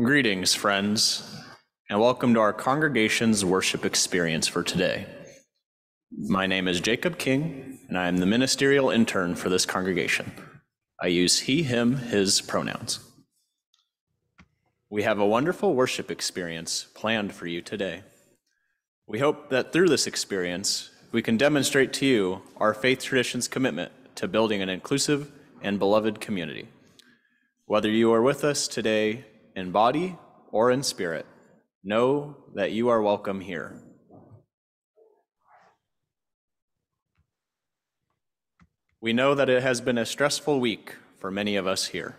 Greetings, friends, and welcome to our congregation's worship experience for today. My name is Jacob King, and I am the ministerial intern for this congregation. I use he, him, his pronouns. We have a wonderful worship experience planned for you today. We hope that through this experience, we can demonstrate to you our faith tradition's commitment to building an inclusive and beloved community. Whether you are with us today in body or in spirit, know that you are welcome here. We know that it has been a stressful week for many of us here,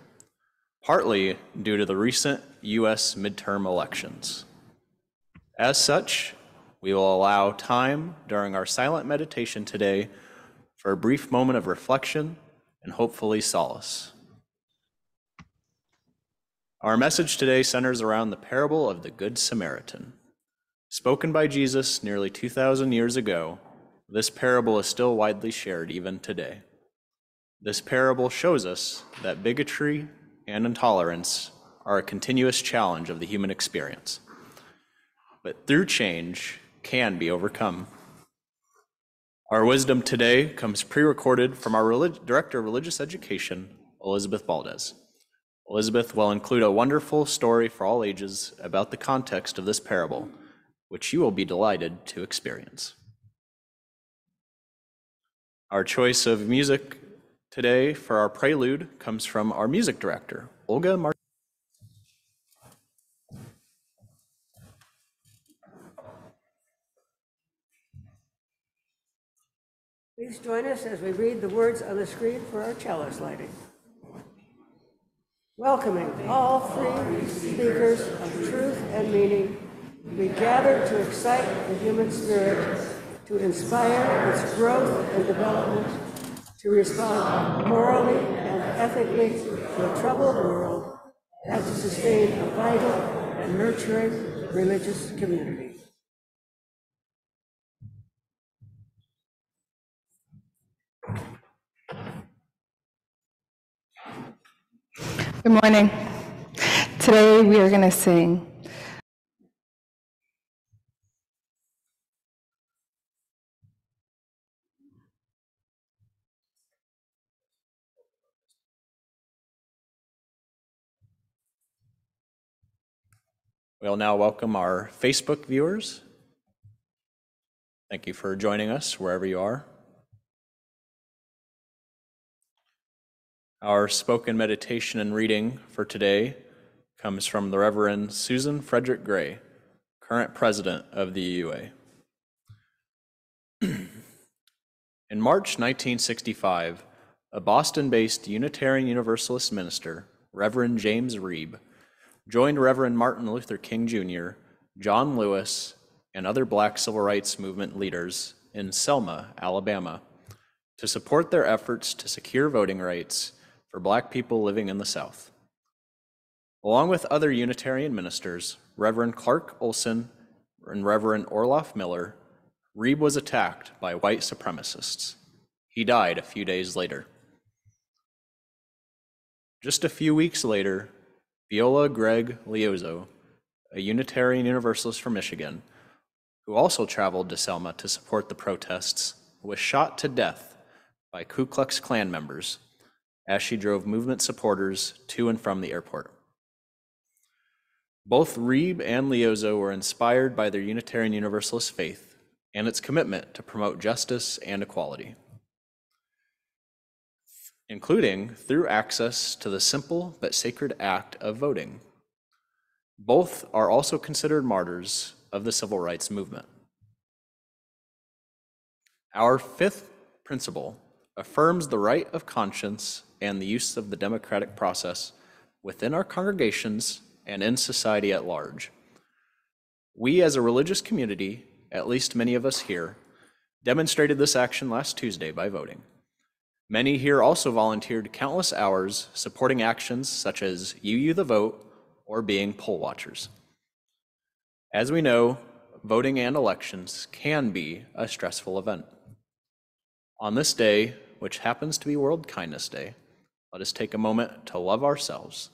partly due to the recent U.S. midterm elections. As such, we will allow time during our silent meditation today for a brief moment of reflection and hopefully solace. Our message today centers around the parable of the Good Samaritan. Spoken by Jesus nearly 2,000 years ago, this parable is still widely shared even today. This parable shows us that bigotry and intolerance are a continuous challenge of the human experience, but through change can be overcome. Our wisdom today comes pre-recorded from our Director of Religious Education, Elizabeth Valdez. Elizabeth will include a wonderful story for all ages about the context of this parable, which you will be delighted to experience. Our choice of music Today, for our prelude, comes from our music director, Olga Martinez. Please join us as we read the words on the screen for our chalice lighting. Welcoming all free speakers of truth and meaning, we gather to excite the human spirit, to inspire its growth and development, to respond morally and ethically to a troubled world, and to sustain a vital and nurturing religious community. Good morning. Today we are going to sing We'll now welcome our Facebook viewers. Thank you for joining us wherever you are. Our spoken meditation and reading for today comes from the Reverend Susan Frederick Gray, current president of the UUA. In March 1965, a Boston-based Unitarian Universalist minister, Reverend James Reeb, joined Reverend Martin Luther King Jr., John Lewis, and other Black civil rights movement leaders in Selma, Alabama, to support their efforts to secure voting rights for Black people living in the South. Along with other Unitarian ministers, Reverend Clark Olson and Reverend Orloff Miller, Reeb was attacked by white supremacists. He died a few days later. Just a few weeks later, Viola Gregg Liuzzo, a Unitarian Universalist from Michigan, who also traveled to Selma to support the protests, was shot to death by Ku Klux Klan members as she drove movement supporters to and from the airport. Both Reeb and Liuzzo were inspired by their Unitarian Universalist faith and its commitment to promote justice and equality, including through access to the simple but sacred act of voting. Both are also considered martyrs of the civil rights movement. Our fifth principle affirms the right of conscience and the use of the democratic process within our congregations and in society at large. We as a religious community, at least many of us here, demonstrated this action last Tuesday by voting. Many here also volunteered countless hours supporting actions such as UU the Vote or being poll watchers. As we know, voting and elections can be a stressful event. On this day, which happens to be World Kindness Day, let us take a moment to love ourselves,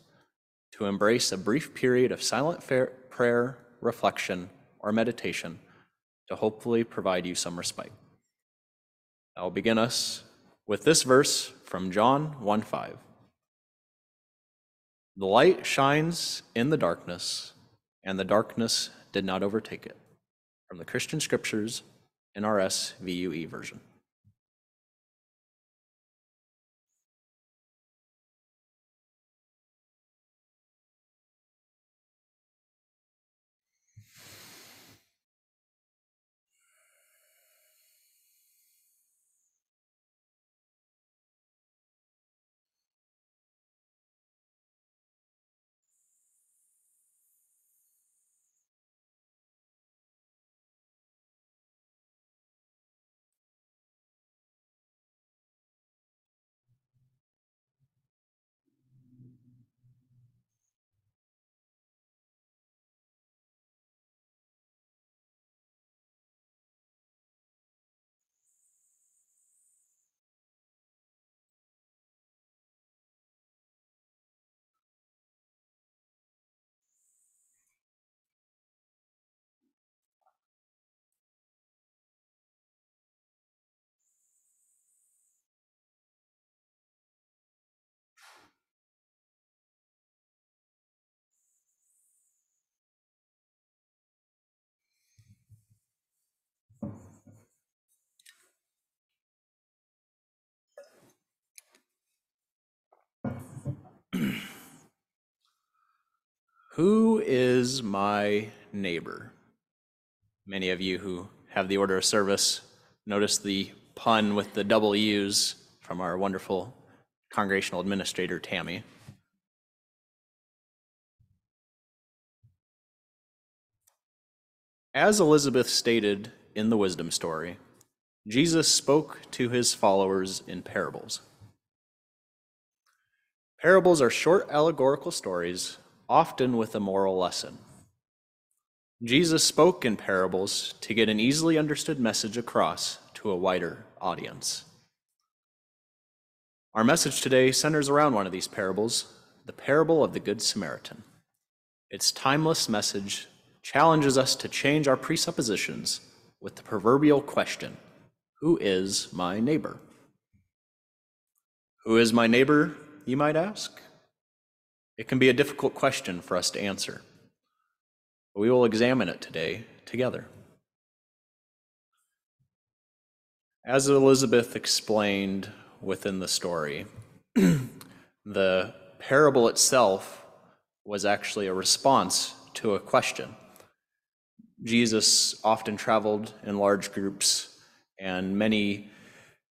to embrace a brief period of silent prayer, reflection, or meditation to hopefully provide you some respite. I will begin us with this verse from John 1:5. The light shines in the darkness, and the darkness did not overtake it. From the Christian Scriptures, NRS VUE version. Who is my neighbor? Many of you who have the order of service notice the pun with the double U's from our wonderful congregational administrator, Tammy. As Elizabeth stated in the wisdom story, Jesus spoke to his followers in parables. Parables are short allegorical stories, often with a moral lesson. Jesus spoke in parables to get an easily understood message across to a wider audience. Our message today centers around one of these parables, the parable of the Good Samaritan. Its timeless message challenges us to change our presuppositions with the proverbial question, who is my neighbor? Who is my neighbor, you might ask? It can be a difficult question for us to answer, but we will examine it today together. As Elizabeth explained within the story, the parable itself was actually a response to a question. Jesus often traveled in large groups, and many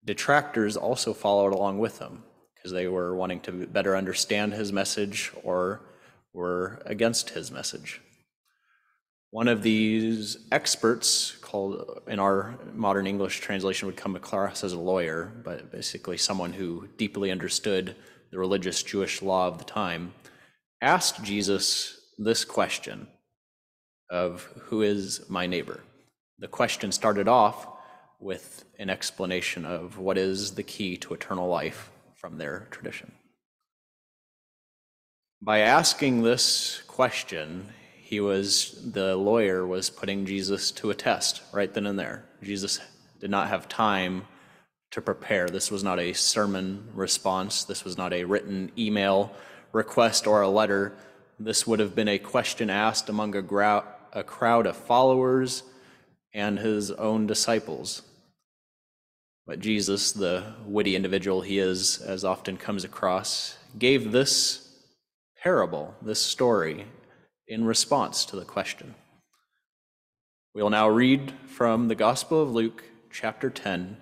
detractors also followed along with him because they were wanting to better understand his message or were against his message. One of these experts, called in our modern English translation would come across as a lawyer, but basically someone who deeply understood the religious Jewish law of the time, asked Jesus this question of who is my neighbor? The question started off with an explanation of what is the key to eternal life from their tradition. By asking this question, the lawyer was putting Jesus to a test right then and there. Jesus did not have time to prepare. This was not a sermon response. This was not a written email request or a letter. This would have been a question asked among a crowd of followers and his own disciples. But Jesus, the witty individual he is, as often comes across, gave this parable, this story, in response to the question. We will now read from the Gospel of Luke, chapter 10,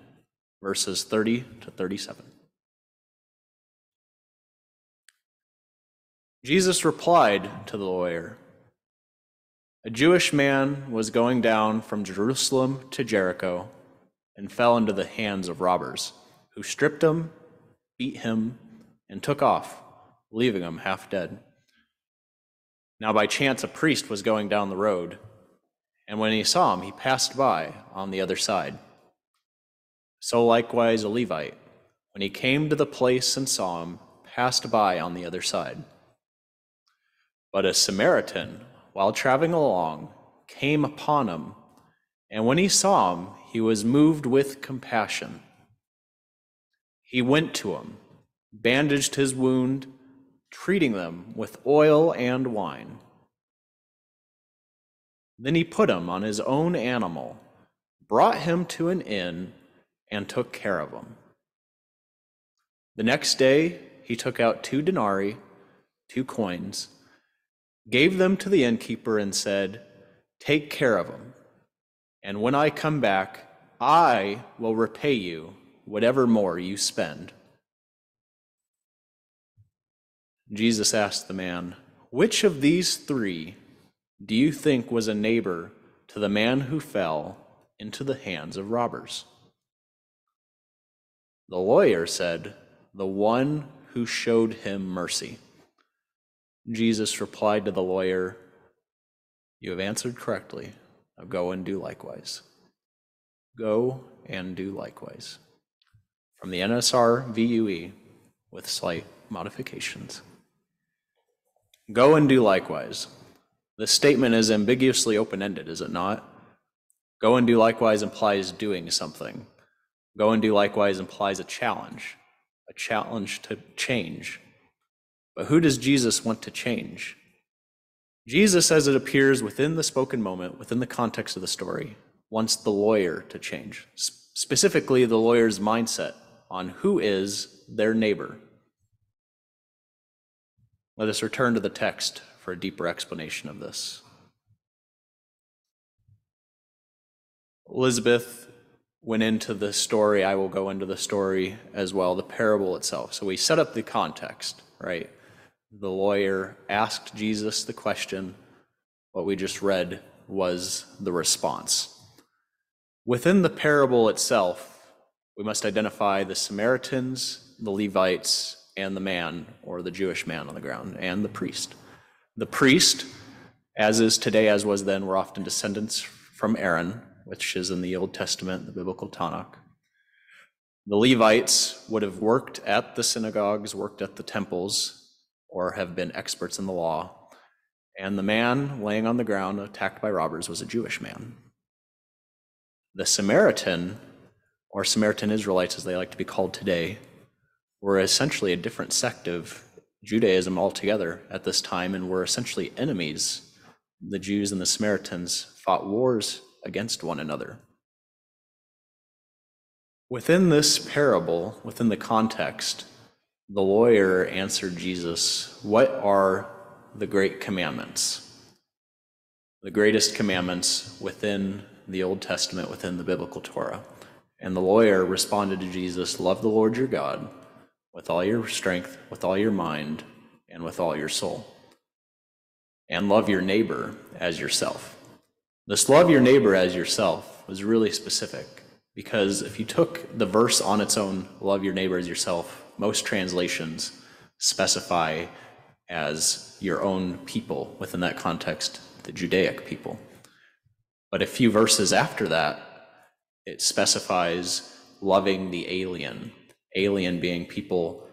verses 30 to 37. Jesus replied to the lawyer, "A Jewish man was going down from Jerusalem to Jericho and fell into the hands of robbers, who stripped him, beat him, and took off, leaving him half dead. Now by chance a priest was going down the road, and when he saw him, he passed by on the other side. So likewise a Levite, when he came to the place and saw him, passed by on the other side. But a Samaritan, while traveling along, came upon him, and when he saw him, he was moved with compassion. He went to him, bandaged his wound, treating them with oil and wine. Then he put him on his own animal, brought him to an inn, and took care of him. The next day he took out 2 denarii, 2 coins, gave them to the innkeeper, and said, 'Take care of him, and when I come back, I will repay you whatever more you spend.' Jesus asked the man, 'Which of these 3 do you think was a neighbor to the man who fell into the hands of robbers?' The lawyer said, 'The one who showed him mercy.' Jesus replied to the lawyer, 'You have answered correctly. Now go and do likewise.'" Go and do likewise. From the NSR VUE with slight modifications. Go and do likewise. This statement is ambiguously open-ended, is it not? Go and do likewise implies doing something. Go and do likewise implies a challenge to change. But who does Jesus want to change? Jesus, as it appears within the spoken moment, within the context of the story, wants the lawyer to change, specifically the lawyer's mindset on who is their neighbor. Let us return to the text for a deeper explanation of this. Elizabeth went into the story. I will go into the story as well, the parable itself. So we set up the context, right? The lawyer asked Jesus the question. What we just read was the response. Within the parable itself, we must identify the Samaritans, the Levites, and the man, or the Jewish man on the ground, and the priest. The priest, as is today, as was then, were often descendants from Aaron, which is in the Old Testament, the biblical Tanakh. The Levites would have worked at the synagogues, worked at the temples, or have been experts in the law. And the man laying on the ground, attacked by robbers, was a Jewish man. The Samaritan, or Samaritan Israelites as they like to be called today, were essentially a different sect of Judaism altogether at this time and were essentially enemies. The Jews and the Samaritans fought wars against one another. Within this parable, within the context, the lawyer answered Jesus, "What are the great commandments?" The greatest commandments within the Old Testament, within the biblical Torah. And the lawyer responded to Jesus, "Love the Lord your God with all your strength, with all your mind, and with all your soul. And love your neighbor as yourself." This love your neighbor as yourself was really specific, because if you took the verse on its own, love your neighbor as yourself, most translations specify as your own people, within that context, the Judaic people. But a few verses after that, it specifies loving the alien being people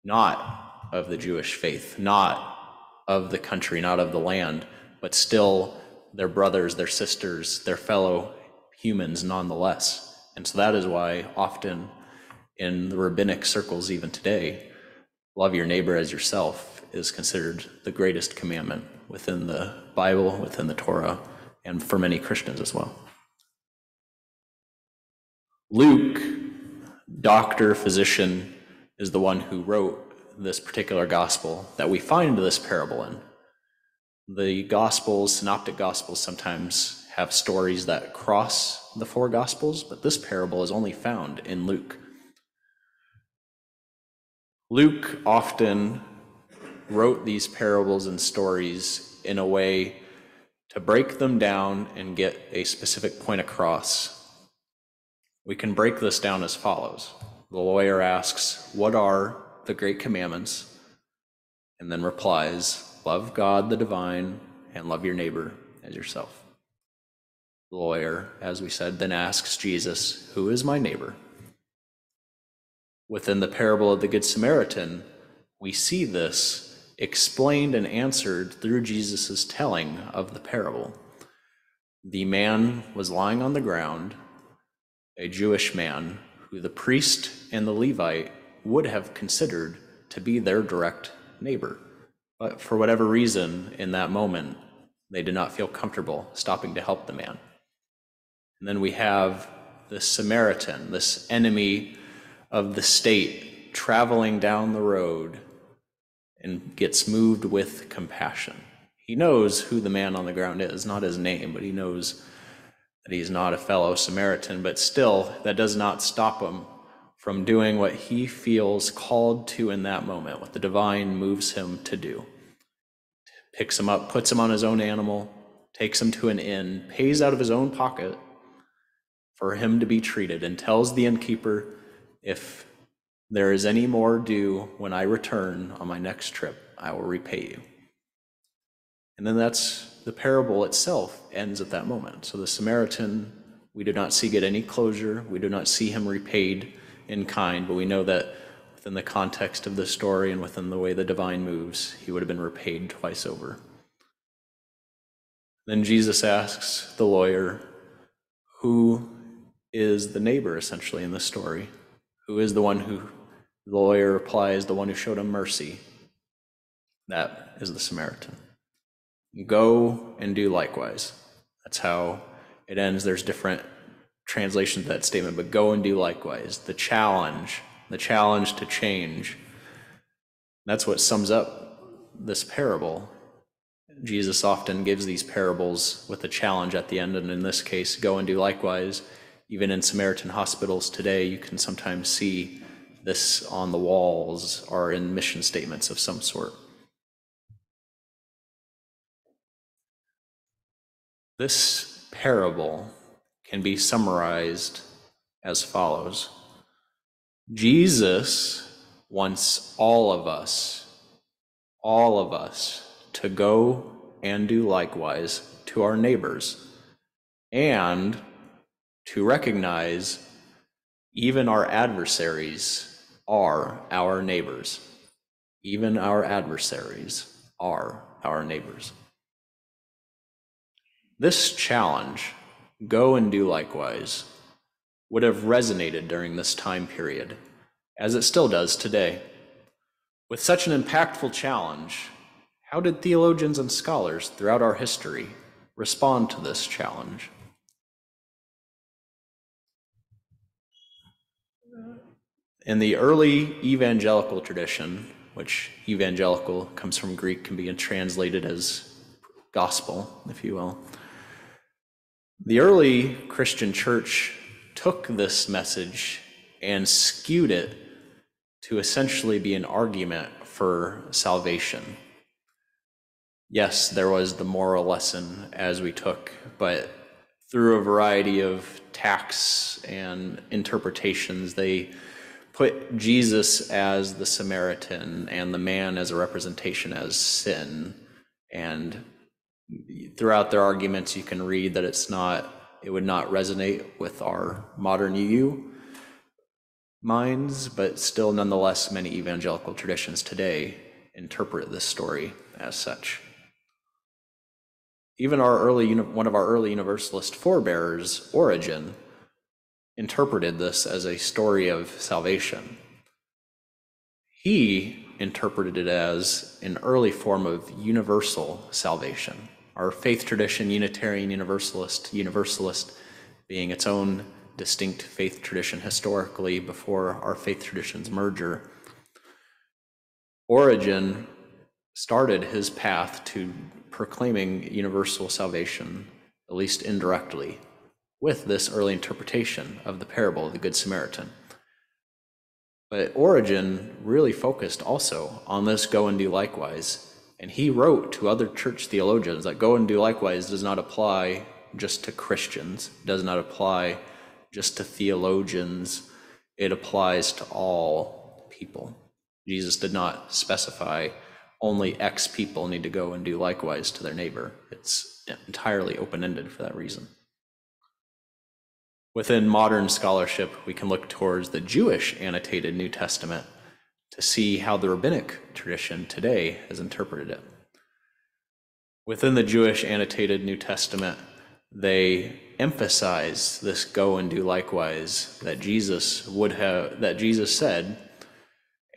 not of the Jewish faith, not of the country, not of the land, but still their brothers, their sisters, their fellow humans nonetheless. And so that is why often in the rabbinic circles even today, love your neighbor as yourself is considered the greatest commandment within the Bible, within the Torah, and for many Christians as well. Luke, doctor, physician, is the one who wrote this particular gospel that we find this parable in. The Gospels, synoptic Gospels, sometimes have stories that cross the four Gospels, but this parable is only found in Luke. Luke often wrote these parables and stories in a way to break them down and get a specific point across. We can break this down as follows. The lawyer asks, "What are the great commandments?" And then replies, "Love God the divine and love your neighbor as yourself." The lawyer, as we said, then asks Jesus, "Who is my neighbor?" Within the parable of the Good Samaritan, we see this explained and answered through Jesus' telling of the parable. The man was lying on the ground, a Jewish man who the priest and the Levite would have considered to be their direct neighbor. But for whatever reason, in that moment, they did not feel comfortable stopping to help the man. And then we have the Samaritan, this enemy of the state, traveling down the road and gets moved with compassion. He knows who the man on the ground is, not his name, but he knows that he's not a fellow Samaritan, but still, that does not stop him from doing what he feels called to in that moment, what the divine moves him to do. Picks him up, puts him on his own animal, takes him to an inn, pays out of his own pocket for him to be treated, and tells the innkeeper, "If there is any more due when I return on my next trip, I will repay you." And then that's the parable itself ends at that moment. So the Samaritan, we do not see get any closure. We do not see him repaid in kind, but we know that within the context of the story and within the way the divine moves, he would have been repaid twice over. Then Jesus asks the lawyer, who is the neighbor essentially in this story? Who is the one who, the lawyer replies, the one who showed him mercy? That is the Samaritan. Go and do likewise. That's how it ends. There's different translations of that statement, but go and do likewise. The challenge to change. That's what sums up this parable. Jesus often gives these parables with a challenge at the end, and in this case, go and do likewise. Even in Samaritan hospitals today, you can sometimes see this on the walls or in mission statements of some sort. This parable can be summarized as follows. Jesus wants all of us, to go and do likewise to our neighbors, and to recognize even our adversaries are our neighbors. Even our adversaries are our neighbors. This challenge, go and do likewise, would have resonated during this time period, as it still does today. With such an impactful challenge, how did theologians and scholars throughout our history respond to this challenge? In the early evangelical tradition, which evangelical comes from Greek, can be translated as gospel, if you will. The early Christian church took this message and skewed it to essentially be an argument for salvation. Yes, there was the moral lesson as we took, but through a variety of tacts and interpretations, they put Jesus as the Samaritan and the man as a representation as sin. And throughout their arguments, you can read that it would not resonate with our modern UU minds, but still nonetheless many evangelical traditions today interpret this story as such. Even one of our early Universalist forebearers, Origen, interpreted this as a story of salvation. He interpreted it as an early form of universal salvation. Our faith tradition, Unitarian Universalist being its own distinct faith tradition historically before our faith traditions merger. Origen started his path to proclaiming universal salvation, at least indirectly, with this early interpretation of the parable of the Good Samaritan. But Origen really focused also on this go and do likewise, and he wrote to other church theologians that go and do likewise does not apply just to Christians, does not apply just to theologians, it applies to all people. Jesus did not specify only X people need to go and do likewise to their neighbor. It's entirely open-ended for that reason. Within modern scholarship, we can look towards the Jewish annotated New Testament to see how the rabbinic tradition today has interpreted it. Within the Jewish annotated New Testament, they emphasize this go and do likewise that Jesus said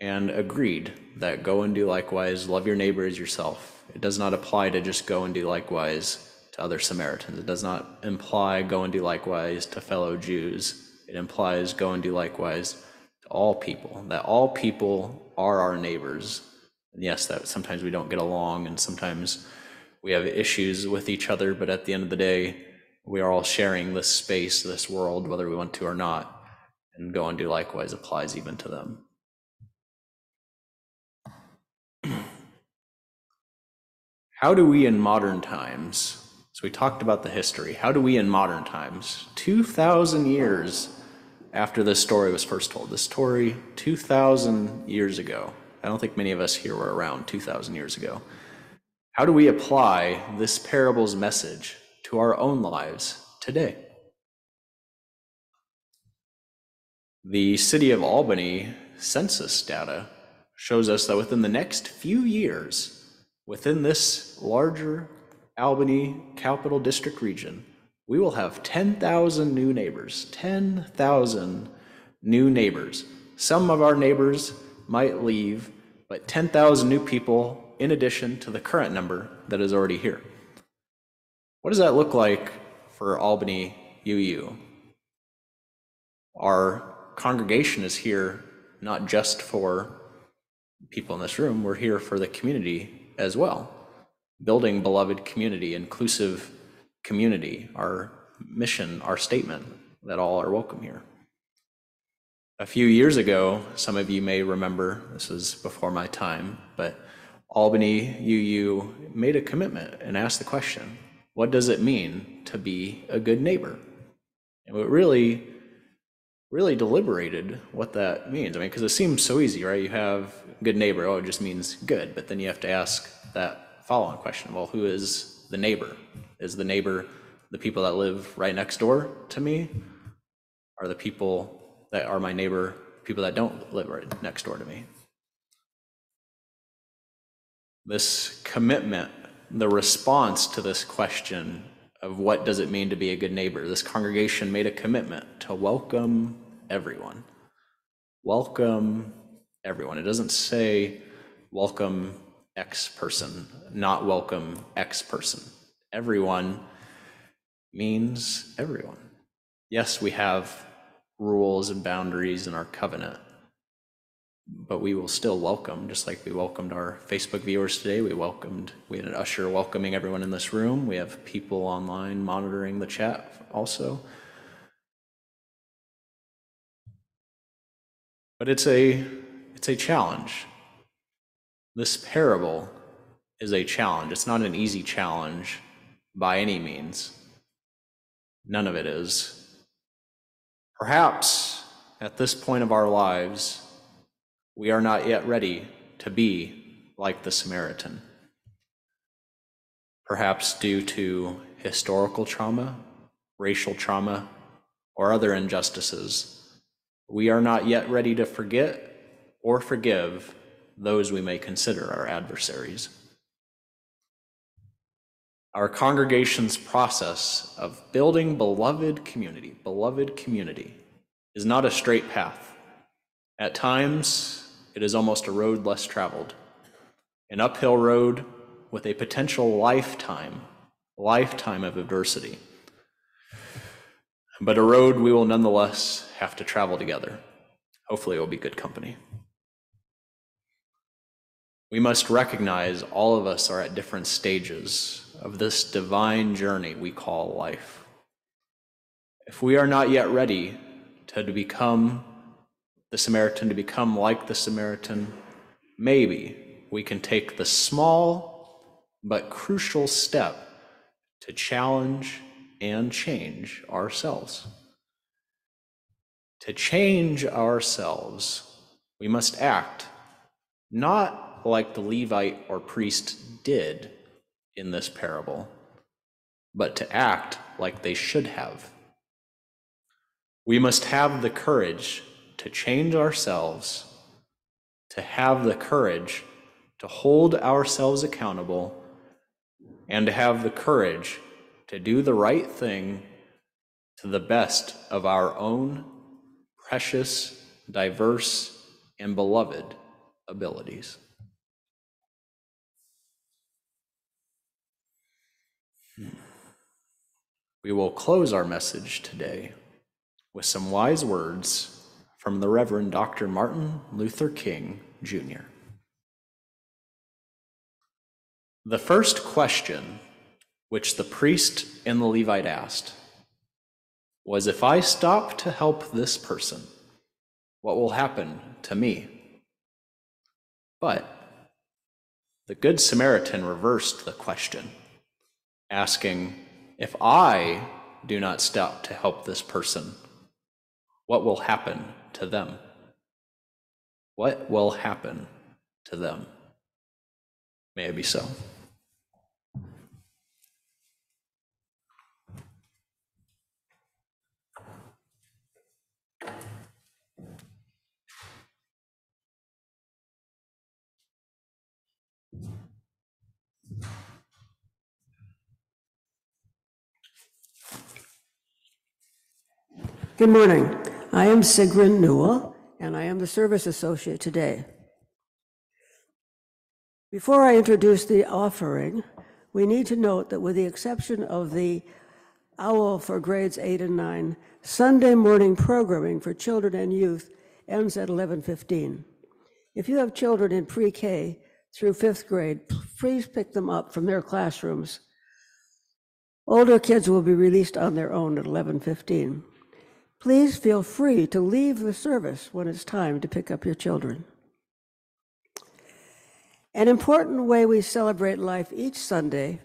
and agreed, that go and do likewise, love your neighbor as yourself. It does not apply to just go and do likewise to other Samaritans. It does not imply go and do likewise to fellow Jews. It implies go and do likewise to all people, that all people are our neighbors. And yes, that sometimes we don't get along and sometimes we have issues with each other, but at the end of the day, we are all sharing this space, this world, whether we want to or not, and go and do likewise applies even to them. How do we in modern times, so we talked about the history, how do we in modern times, 2,000 years after this story was first told, this story 2,000 years ago, I don't think many of us here were around 2,000 years ago, how do we apply this parable's message to our own lives today? The city of Albany census data shows us that within the next few years, within this larger Albany Capital District region, we will have 10,000 new neighbors. 10,000 new neighbors. Some of our neighbors might leave, but 10,000 new people in addition to the current number that is already here. What does that look like for Albany UU? Our congregation is here not just for people in this room, we're here for the community as well. building beloved community, inclusive community, our mission, our statement that all are welcome here. A few years ago, some of you may remember, this was before my time, but Albany UU made a commitment and asked the question, what does it mean to be a good neighbor? And it really deliberated what that means. I mean, because it seems so easy, right? You have good neighbor, oh, it just means good, but then you have to ask that follow-on question, well, who is the neighbor? Is the neighbor the people that live right next door to me? Are the people that are my neighbor people that don't live right next door to me? This commitment, the response to this question of what does it mean to be a good neighbor, this congregation made a commitment to welcome everyone. Welcome everyone. It doesn't say welcome X person, not welcome X person. Everyone means everyone. Yes, we have rules and boundaries in our covenant, but we will still welcome, just like we welcomed our Facebook viewers today. We had an usher welcoming everyone in this room. We have people online monitoring the chat also. But it's a challenge. This parable is a challenge. It's not an easy challenge by any means. None of it is. Perhaps at this point of our lives, we are not yet ready to be like the Samaritan. Perhaps due to historical trauma, racial trauma, or other injustices, we are not yet ready to forget or forgive those we may consider our adversaries. Our congregation's process of building beloved community is not a straight path. At times, it is almost a road less traveled, an uphill road with a potential lifetime of adversity. But a road we will nonetheless have to travel together. Hopefully it will be good company. We must recognize all of us are at different stages of this divine journey we call life. If we are not yet ready to become the Samaritan, to become like the Samaritan, maybe we can take the small but crucial step to challenge and change ourselves. To change ourselves, we must act not like the Levite or priest did in this parable, but to act like they should have. We must have the courage to change ourselves, to have the courage to hold ourselves accountable, and to have the courage to do the right thing to the best of our own precious, diverse, and beloved abilities. We will close our message today with some wise words from the Reverend Dr. Martin Luther King, Jr. The first question which the priest and the Levite asked was, if I stop to help this person, what will happen to me? But the Good Samaritan reversed the question, asking, if I do not stop to help this person, what will happen to them? What will happen to them? May it be so. Good morning. I am Sigrun Newell, and I am the service associate today. Before I introduce the offering, we need to note that with the exception of the OWL for grades 8 and 9, Sunday morning programming for children and youth ends at 11:15. If you have children in pre-K through 5th grade, please pick them up from their classrooms. Older kids will be released on their own at 11:15. Please feel free to leave the service when it's time to pick up your children. An important way we celebrate life each Sunday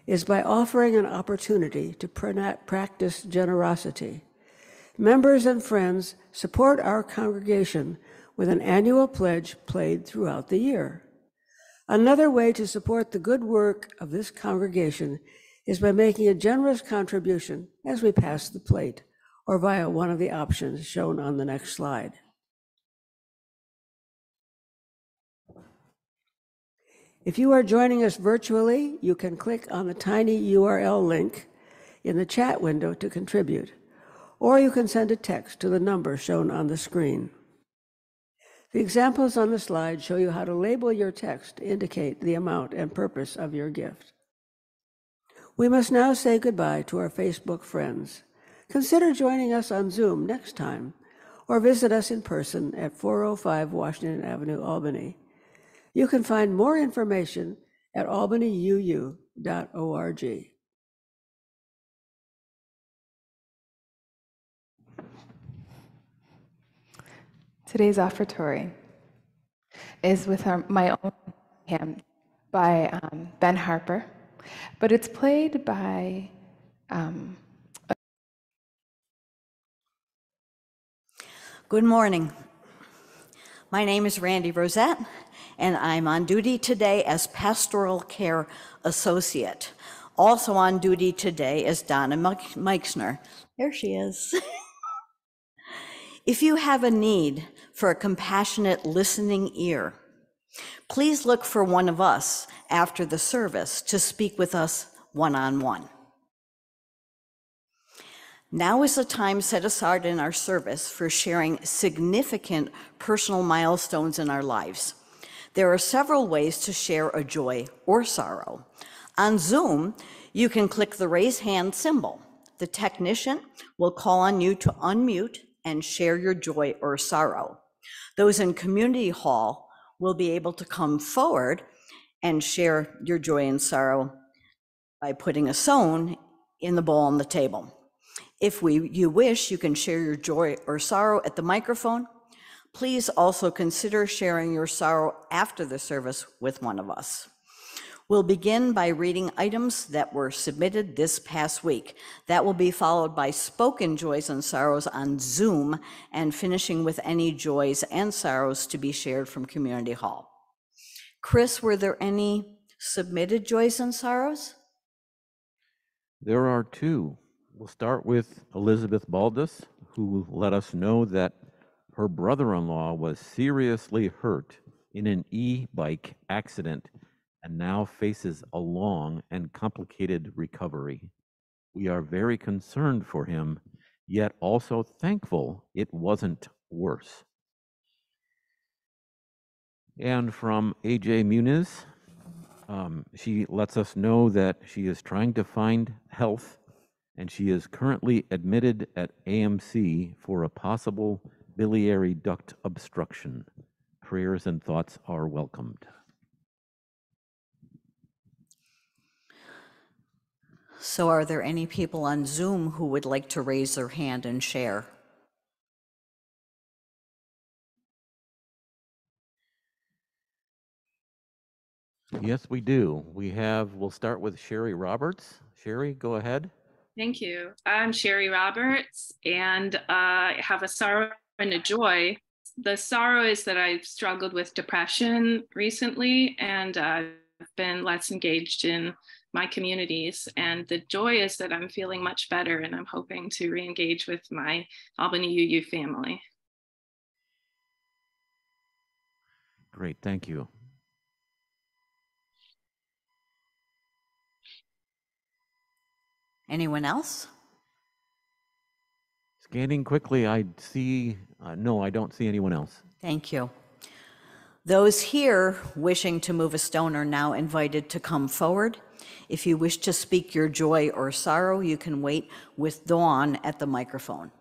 is by offering an opportunity to practice generosity. Members and friends support our congregation with an annual pledge played throughout the year. Another way to support the good work of this congregation is by making a generous contribution as we pass the plate, or via one of the options shown on the next slide. If you are joining us virtually, you can click on the tiny URL link in the chat window to contribute, or you can send a text to the number shown on the screen. The examples on the slide show you how to label your text to indicate the amount and purpose of your gift. We must now say goodbye to our Facebook friends. Consider joining us on Zoom next time, or visit us in person at 405 Washington Avenue, Albany. You can find more information at albanyuu.org. Today's offertory is with my own hymn by Ben Harper, but it's played by Good morning. My name is Randy Rosette, and I'm on duty today as Pastoral Care Associate. Also on duty today is Donna Meixner. There she is. If you have a need for a compassionate listening ear, please look for one of us after the service to speak with us one-on-one. Now is the time set aside in our service for sharing significant personal milestones in our lives. There are several ways to share a joy or sorrow. On Zoom, you can click the raise hand symbol. The technician will call on you to unmute and share your joy or sorrow. Those in Community Hall will be able to come forward and share your joy and sorrow by putting a sewn in the bowl on the table. If you wish, you can share your joy or sorrow at the microphone. Please also consider sharing your sorrow after the service with one of us. We'll begin by reading items that were submitted this past week. That will be followed by spoken joys and sorrows on Zoom, and finishing with any joys and sorrows to be shared from Community Hall. Chris, were there any submitted joys and sorrows? There are two. We'll start with Elizabeth Baldus, who let us know that her brother-in-law was seriously hurt in an e-bike accident and now faces a long and complicated recovery. We are very concerned for him, yet also thankful it wasn't worse. And from AJ Muniz, she lets us know that she is trying to find health, and she is currently admitted at AMC for a possible biliary duct obstruction. Prayers and thoughts are welcomed. So are there any people on Zoom who would like to raise their hand and share? Yes, we do. We'll start with Sherry Roberts. Sherry, go ahead. Thank you. I'm Sherry Roberts, and I have a sorrow and a joy. The sorrow is that I've struggled with depression recently, and I've been less engaged in my communities. And the joy is that I'm feeling much better, and I'm hoping to re-engage with my Albany UU family. Great, thank you. Anyone else? Scanning quickly, I see, no, I don't see anyone else. Thank you. Those here wishing to move a stone are now invited to come forward. If you wish to speak your joy or sorrow, you can wait with Dawn at the microphone.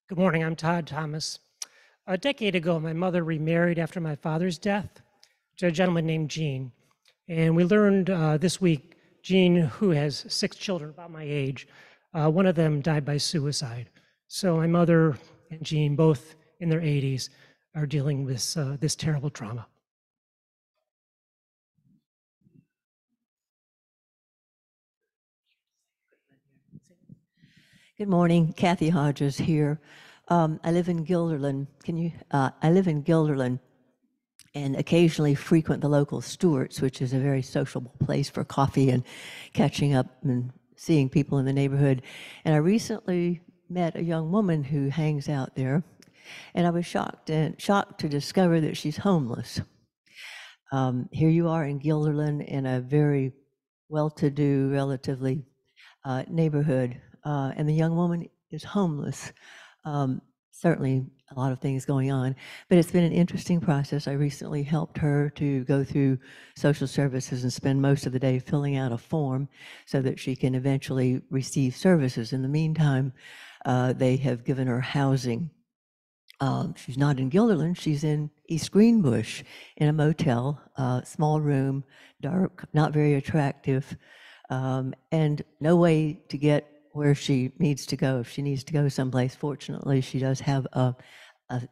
Good morning, I'm Todd Thomas. A decade ago, my mother remarried after my father's death to a gentleman named Gene. And we learned this week, Gene, who has 6 children about my age, one of them died by suicide. So my mother and Gene, both in their 80s, are dealing with this terrible trauma. Good morning, Kathy Hodges here. I live in Guilderland. I live in Guilderland and occasionally frequent the local Stewart's, which is a very sociable place for coffee and catching up and seeing people in the neighborhood. And I recently met a young woman who hangs out there, and I was shocked to discover that she's homeless. Here you are in Guilderland in a very well-to-do, relatively neighborhood, and the young woman is homeless. Certainly a lot of things going on, but it's been an interesting process. I recently helped her to go through social services and spend most of the day filling out a form so that she can eventually receive services. In the meantime, they have given her housing. She's not in Guilderland, she's in East Greenbush in a motel, small room, dark, not very attractive, and no way to get where she needs to go. If she needs to go someplace, fortunately, she does have an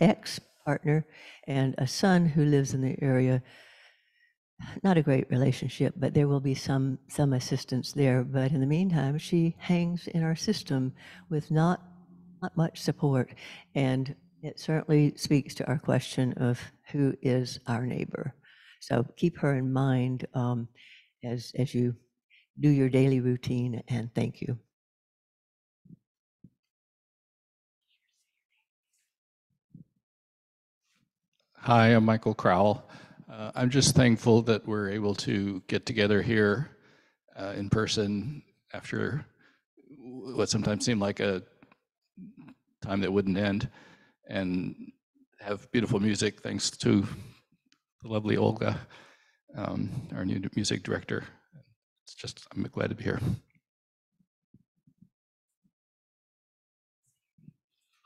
ex-partner and a son who lives in the area. Not a great relationship, but there will be some assistance there. But in the meantime, she hangs in our system with not much support, and it certainly speaks to our question of who is our neighbor. So keep her in mind as you do your daily routine, and thank you. Hi, I'm Michael Crowell. I'm just thankful that we're able to get together here in person after what sometimes seemed like a time that wouldn't end, and have beautiful music thanks to the lovely Olga, our new music director. I'm glad to be here.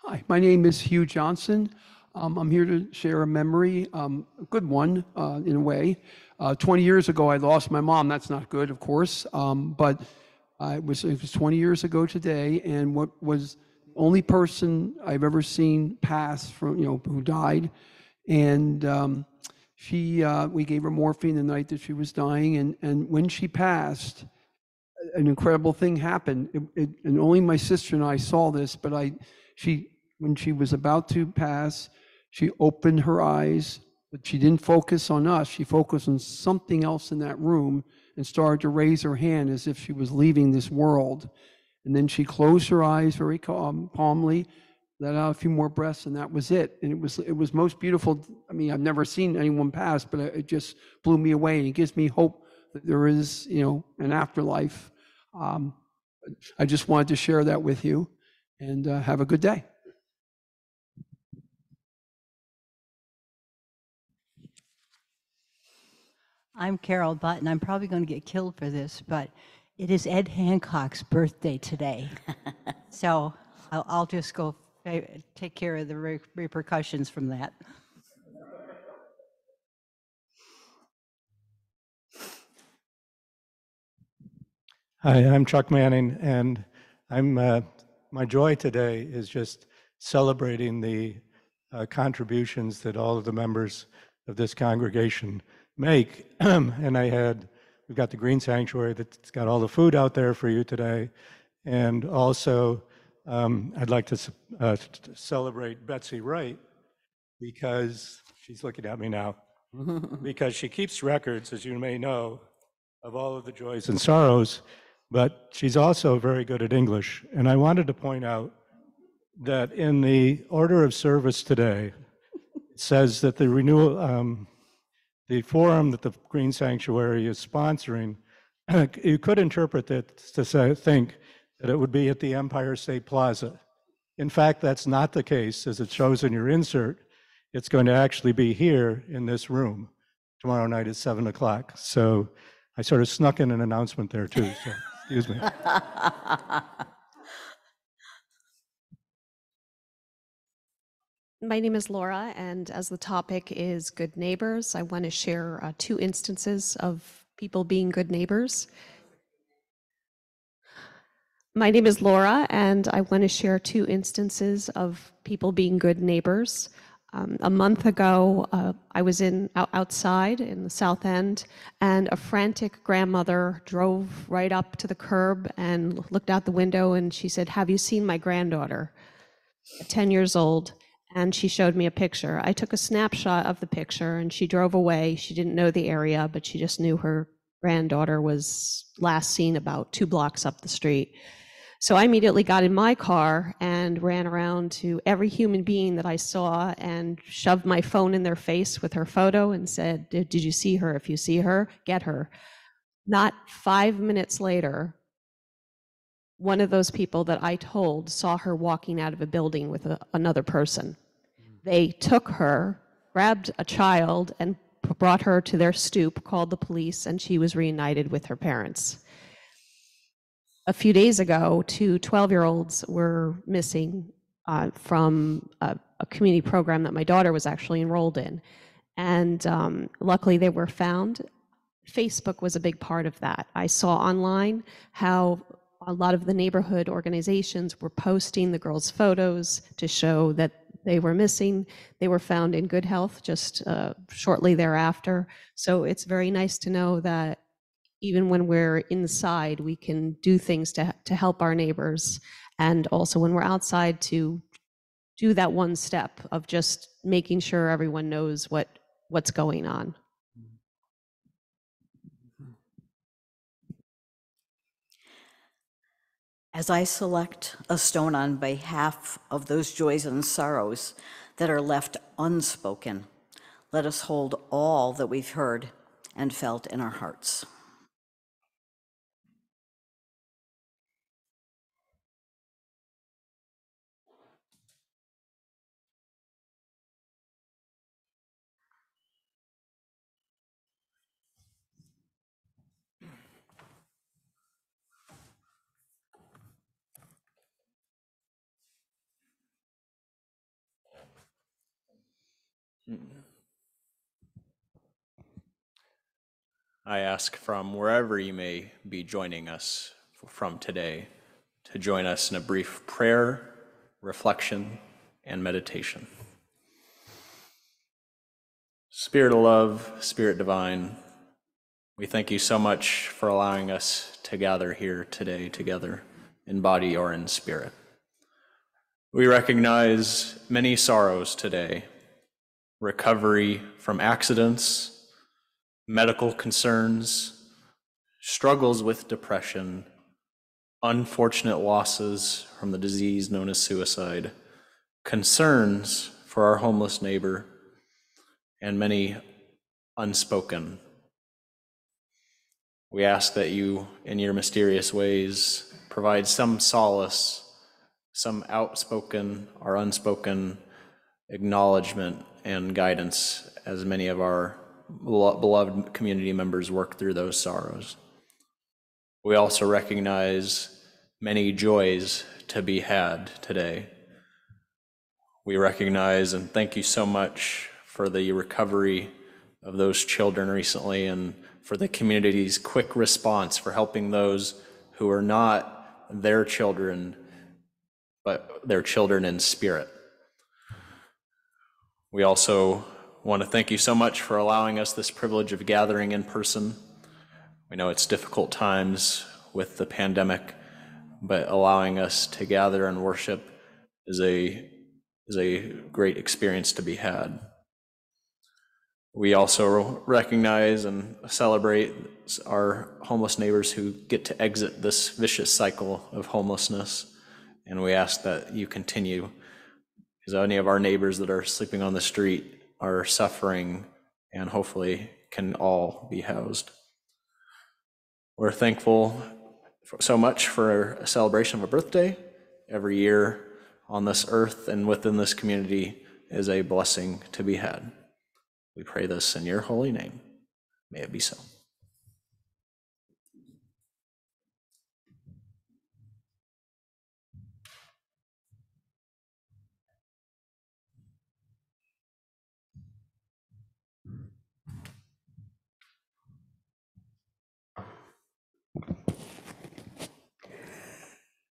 Hi, my name is Hugh Johnson. I'm here to share a memory, a good one in a way. 20 years ago, I lost my mom. That's not good, of course, but it was 20 years ago today, and what was the only person I've ever seen pass from, who died, and we gave her morphine the night that she was dying, and when she passed, an incredible thing happened. And only my sister and I saw this, but when she was about to pass, she opened her eyes, but she didn't focus on us. She focused on something else in that room and started to raise her hand as if she was leaving this world. And then she closed her eyes very calmly, let out a few more breaths, and that was it. And it was most beautiful. I mean, I've never seen anyone pass, but it just blew me away, and it gives me hope that there is, an afterlife. I just wanted to share that with you, and have a good day. I'm Carol Button. I'm probably going to get killed for this, but it is Ed Hancock's birthday today. So I'll just go take care of the repercussions from that. Hi, I'm Chuck Manning, and my joy today is just celebrating the contributions that all of the members of this congregation make. And we've got the Green Sanctuary that's got all the food out there for you today. And also, I'd like to celebrate Betsy Wright, because she's looking at me now, because she keeps records, as you may know, of all of the joys and sorrows, but she's also very good at English. And I wanted to point out that in the order of service today, it says that the renewal, the forum that the Green Sanctuary is sponsoring, you could interpret that to think that it would be at the Empire State Plaza. In fact, that's not the case, as it shows in your insert. It's going to actually be here in this room tomorrow night at 7 o'clock. So I sort of snuck in an announcement there too, so excuse me. My name is Laura, and as the topic is good neighbors, I want to share 2 instances of people being good neighbors. My name is Laura, and I want to share 2 instances of people being good neighbors. A month ago, I was outside in the South End, and a frantic grandmother drove right up to the curb and looked out the window, and she said, "Have you seen my granddaughter?" 10 years old. And she showed me a picture. I took a snapshot of the picture, and she drove away. She didn't know the area, but she just knew her granddaughter was last seen about 2 blocks up the street. So I immediately got in my car and ran around to every human being that I saw and shoved my phone in their face with her photo and said, "Did you see her? If you see her, get her." Not 5 minutes later, one of those people that I told saw her walking out of a building with another person. They took her, grabbed a child, and brought her to their stoop, called the police, and she was reunited with her parents. A few days ago, 2 12-year-olds were missing from a community program that my daughter was actually enrolled in. And luckily they were found. Facebook was a big part of that. I saw online how a lot of the neighborhood organizations were posting the girls' photos to show that they were missing. They were found in good health just shortly thereafter. So it's very nice to know that even when we're inside, we can do things to help our neighbors. And also when we're outside, to do that one step of just making sure everyone knows what's going on. As I select a stone on behalf of those joys and sorrows that are left unspoken, let us hold all that we've heard and felt in our hearts. I ask from wherever you may be joining us from today to join us in a brief prayer, reflection, and meditation. Spirit of love, Spirit divine, we thank you so much for allowing us to gather here today together in body or in spirit. We recognize many sorrows today: recovery from accidents, medical concerns, struggles with depression, unfortunate losses from the disease known as suicide, concerns for our homeless neighbor, and many unspoken. We ask that you, in your mysterious ways, provide some solace, some outspoken or unspoken acknowledgement and guidance as many of our beloved community members work through those sorrows. We also recognize many joys to be had today. We recognize and thank you so much for the recovery of those children recently and for the community's quick response for helping those who are not their children, but their children in spirit. We also want to thank you so much for allowing us this privilege of gathering in person. We know it's difficult times with the pandemic, but allowing us to gather and worship is a great experience to be had. We also recognize and celebrate our homeless neighbors who get to exit this vicious cycle of homelessness, and we ask that you continue, because any of our neighbors that are sleeping on the street are suffering and hopefully can all be housed. We're thankful so much for a celebration of a birthday. Every year on this earth and within this community is a blessing to be had. We pray this in your holy name. May it be so.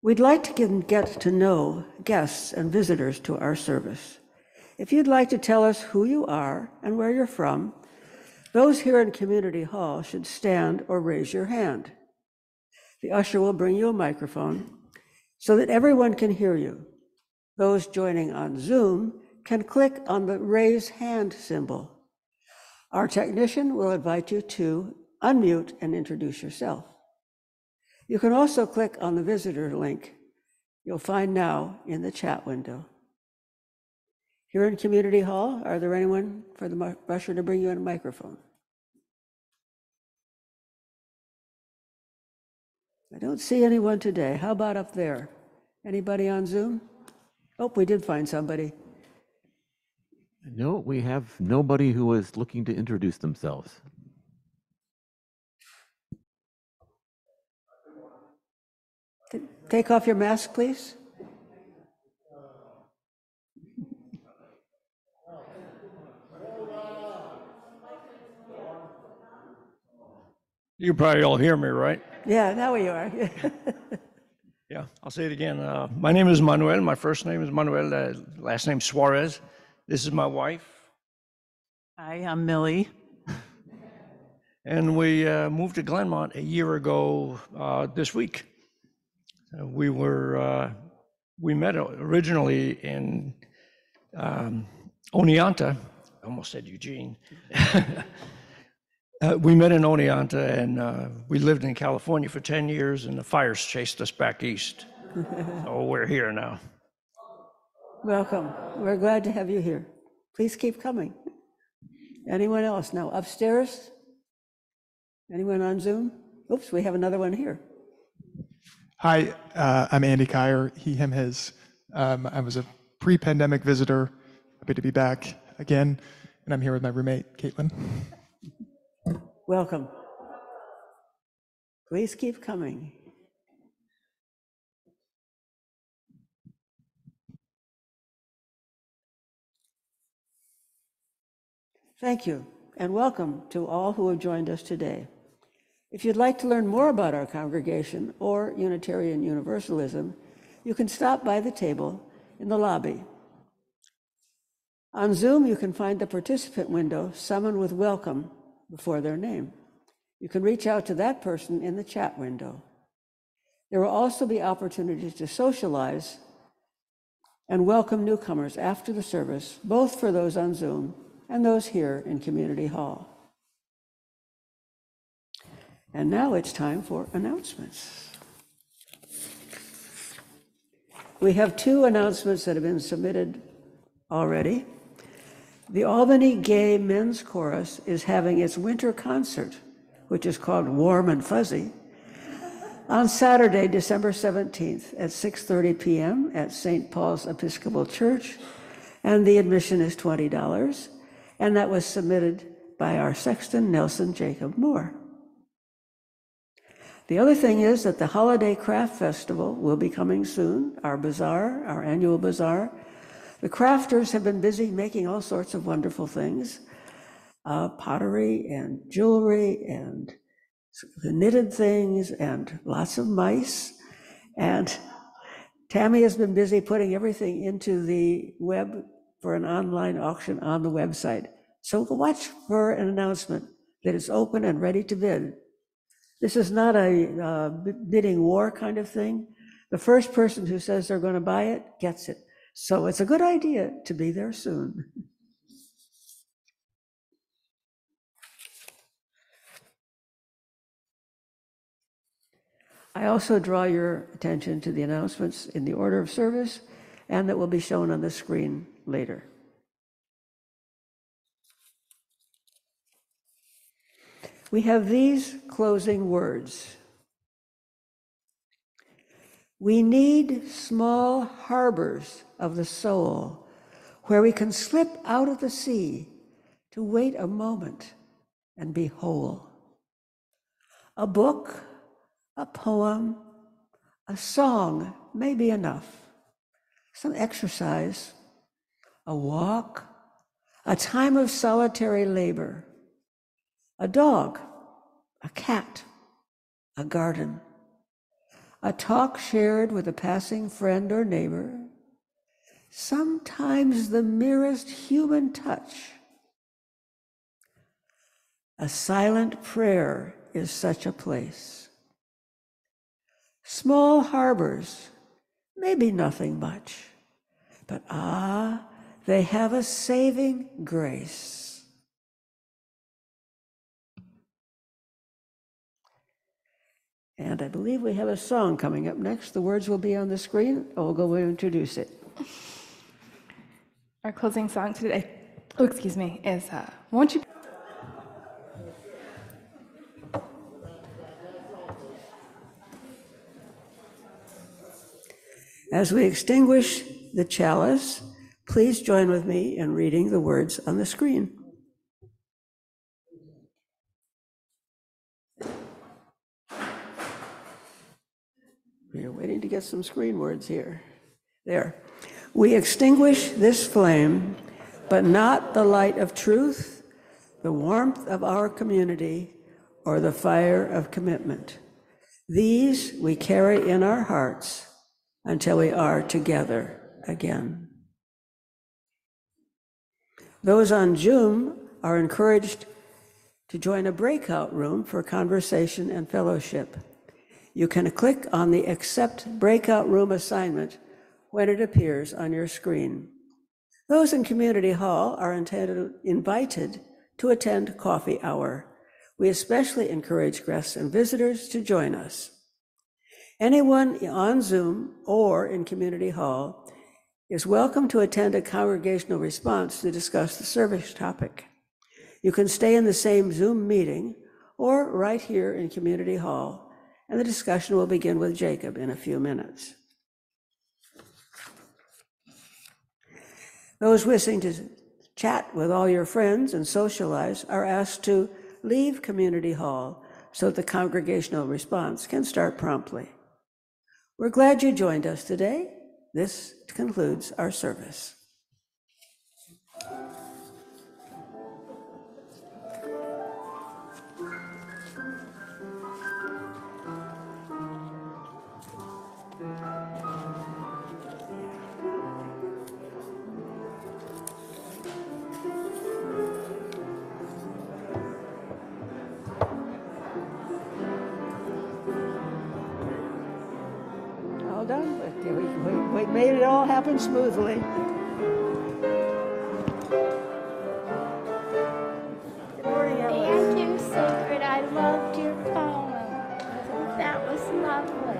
We'd like to get to know guests and visitors to our service. If you'd like to tell us who you are and where you're from, those here in Community Hall should stand or raise your hand. The usher will bring you a microphone so that everyone can hear you. Those joining on Zoom can click on the raise hand symbol. Our technician will invite you to unmute and introduce yourself. You can also click on the visitor link you'll find now in the chat window. Here in Community Hall, are there anyone for the usher to bring you in a microphone? I don't see anyone today. How about up there? Anybody on Zoom? Oh, we did find somebody. No, we have nobody who is looking to introduce themselves. Take off your mask, please. You probably all hear me, right? Yeah, now you are. Yeah, I'll say it again. My name is Manuel. My first name is Manuel. Last name Suarez. This is my wife. Hi, I'm Millie. And we moved to Glenmont a year ago this week. We met originally in Oneonta. I almost said Eugene. We met in Oneonta, and we lived in California for 10 years, and the fires chased us back east. So we're here now. Welcome. We're glad to have you here. Please keep coming. Anyone else? Now, upstairs? Anyone on Zoom? Oops, we have another one here. Hi, I'm Andy Kyer, he, him, his. I was a pre-pandemic visitor. Happy to be back again, and I'm here with my roommate, Caitlin. Welcome. Please keep coming. Thank you, and welcome to all who have joined us today. If you'd like to learn more about our congregation or Unitarian Universalism, you can stop by the table in the lobby. On Zoom, you can find the participant window, someone with welcome before their name. You can reach out to that person in the chat window. There will also be opportunities to socialize and welcome newcomers after the service, both for those on Zoom and those here in Community Hall. And now it's time for announcements. We have two announcements that have been submitted already. The Albany Gay Men's Chorus is having its winter concert, which is called Warm and Fuzzy, on Saturday, December 17th at 6:30 p.m. at St. Paul's Episcopal Church, and the admission is $20, and that was submitted by our sexton, Nelson Jacob Moore. The other thing is that the Holiday Craft Festival will be coming soon, our bazaar, our annual bazaar. The crafters have been busy making all sorts of wonderful things, pottery and jewelry and knitted things and lots of mice. And Tammy has been busy putting everything into the web for an online auction on the website. So watch for an announcement that it's open and ready to bid. This is not a bidding war kind of thing. The first person who says they're going to buy it gets it. So it's a good idea to be there soon. I also draw your attention to the announcements in the order of service, and that will be shown on the screen later. We have these closing words. We need small harbors of the soul where we can slip out of the sea to wait a moment and be whole. A book, a poem, a song may be enough. Some exercise, a walk, a time of solitary labor, a dog, a cat, a garden, a talk shared with a passing friend or neighbor, sometimes the merest human touch. A silent prayer is such a place. Small harbors, maybe nothing much, but they have a saving grace. And I believe we have a song coming up next. The words will be on the screen. Olga will introduce it. Our closing song today, is Won't You... As we extinguish the chalice, please join with me in reading the words on the screen. We're waiting to get some screen words here. There. We extinguish this flame, but not the light of truth, the warmth of our community, or the fire of commitment. These we carry in our hearts until we are together again. Those on Zoom are encouraged to join a breakout room for conversation and fellowship. You can click on the Accept Breakout Room assignment when it appears on your screen. Those in Community Hall are invited to attend Coffee Hour. We especially encourage guests and visitors to join us. Anyone on Zoom or in Community Hall is welcome to attend a congregational response to discuss the service topic. You can stay in the same Zoom meeting or right here in Community Hall, and the discussion will begin with Jacob in a few minutes. Those wishing to chat with all your friends and socialize are asked to leave Community Hall so that the congregational response can start promptly. We're glad you joined us today. This concludes our service. All done, but we made it all happen smoothly. Good morning, Ellen. Thank you, Secret. I loved your poem. That was lovely.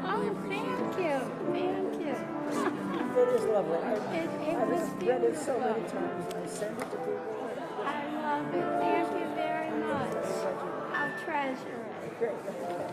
Oh, thank you. Thank you. It is lovely. It was I've read it so many times. I send it to people. I love it. Thank you very much. I'll treasure it. Great.